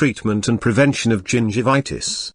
treatment and prevention of gingivitis.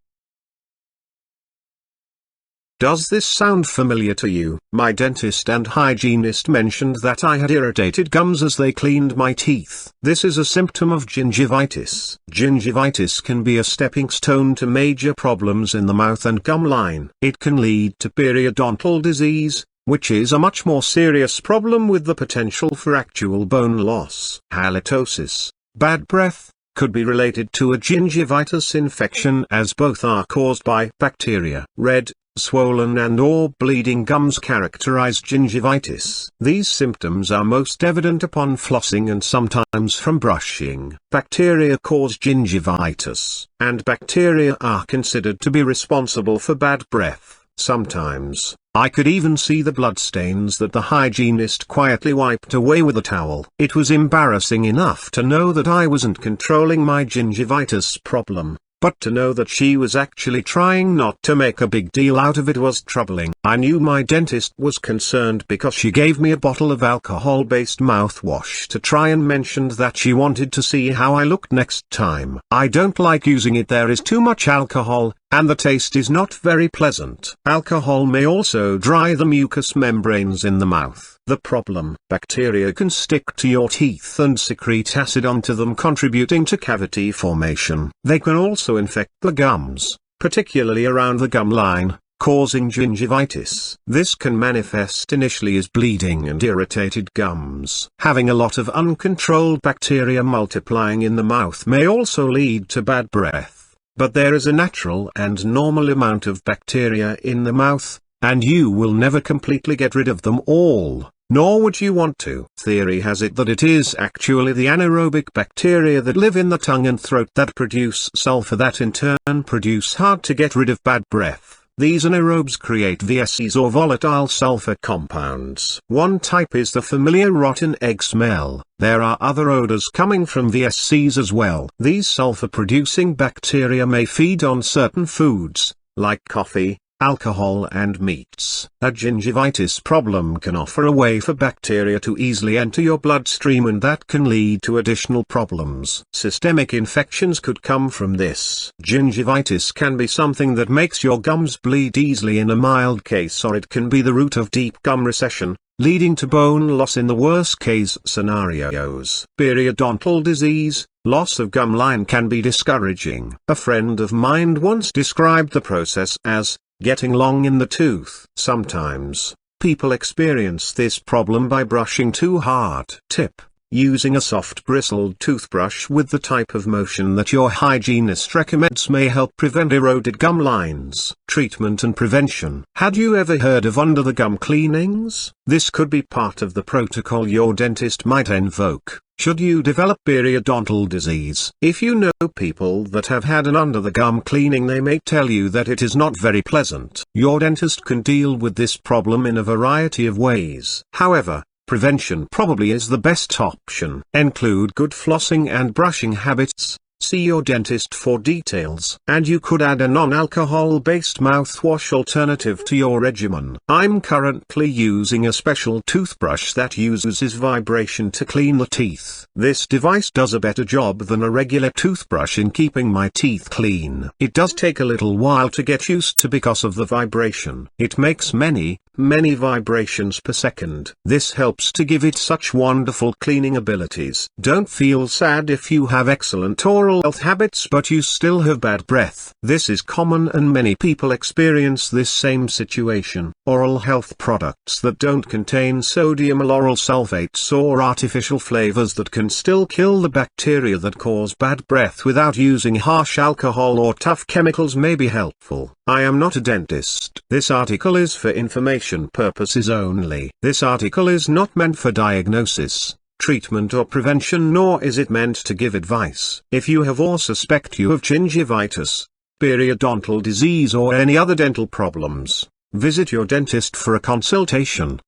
Does this sound familiar to you? My dentist and hygienist mentioned that I had irritated gums as they cleaned my teeth. This is a symptom of gingivitis. Gingivitis can be a stepping stone to major problems in the mouth and gum line. It can lead to periodontal disease, which is a much more serious problem with the potential for actual bone loss. Halitosis, bad breath, could be related to a gingivitis infection, as both are caused by bacteria. Red, swollen and/or bleeding gums characterize gingivitis. These symptoms are most evident upon flossing and sometimes from brushing. Bacteria cause gingivitis, and bacteria are considered to be responsible for bad breath. Sometimes, I could even see the bloodstains that the hygienist quietly wiped away with a towel. It was embarrassing enough to know that I wasn't controlling my gingivitis problem, but to know that she was actually trying not to make a big deal out of it was troubling. I knew my dentist was concerned because she gave me a bottle of alcohol-based mouthwash to try and mentioned that she wanted to see how I looked next time. I don't like using it. There is too much alcohol, and the taste is not very pleasant. Alcohol may also dry the mucous membranes in the mouth. The problem: bacteria can stick to your teeth and secrete acid onto them, contributing to cavity formation. They can also infect the gums, particularly around the gum line, causing gingivitis. This can manifest initially as bleeding and irritated gums. Having a lot of uncontrolled bacteria multiplying in the mouth may also lead to bad breath. But there is a natural and normal amount of bacteria in the mouth, and you will never completely get rid of them all, nor would you want to. Theory has it that it is actually the anaerobic bacteria that live in the tongue and throat that produce sulfur, that in turn produce hard to get rid of bad breath. These anaerobes create VSCs, or volatile sulfur compounds. One type is the familiar rotten egg smell. There are other odors coming from VSCs as well. These sulfur-producing bacteria may feed on certain foods, like coffee, alcohol and meats. A gingivitis problem can offer a way for bacteria to easily enter your bloodstream, and that can lead to additional problems. Systemic infections could come from this. Gingivitis can be something that makes your gums bleed easily in a mild case, or it can be the root of deep gum recession, leading to bone loss in the worst case scenarios. Periodontal disease, loss of gum line, can be discouraging. A friend of mine once described the process as getting long in the tooth. Sometimes, people experience this problem by brushing too hard. Tip: using a soft bristled toothbrush with the type of motion that your hygienist recommends may help prevent eroded gum lines. Treatment and prevention. Had you ever heard of under the gum cleanings? This could be part of the protocol your dentist might invoke should you develop periodontal disease. If you know people that have had an under the gum cleaning, they may tell you that it is not very pleasant. Your dentist can deal with this problem in a variety of ways. However, prevention probably is the best option. Include good flossing and brushing habits. See your dentist for details. And you could add a non-alcohol-based mouthwash alternative to your regimen. I'm currently using a special toothbrush that uses vibration to clean the teeth. This device does a better job than a regular toothbrush in keeping my teeth clean. It does take a little while to get used to because of the vibration. It makes many vibrations per second. This helps to give it such wonderful cleaning abilities. Don't feel sad if you have excellent oral health habits but you still have bad breath. This is common and many people experience this same situation. Oral health products that don't contain sodium lauryl sulfates or artificial flavors that can still kill the bacteria that cause bad breath without using harsh alcohol or tough chemicals may be helpful. I am not a dentist. This article is for information purposes only. This article is not meant for diagnosis, treatment or prevention, nor is it meant to give advice. If you have or suspect you have gingivitis, periodontal disease or any other dental problems, visit your dentist for a consultation.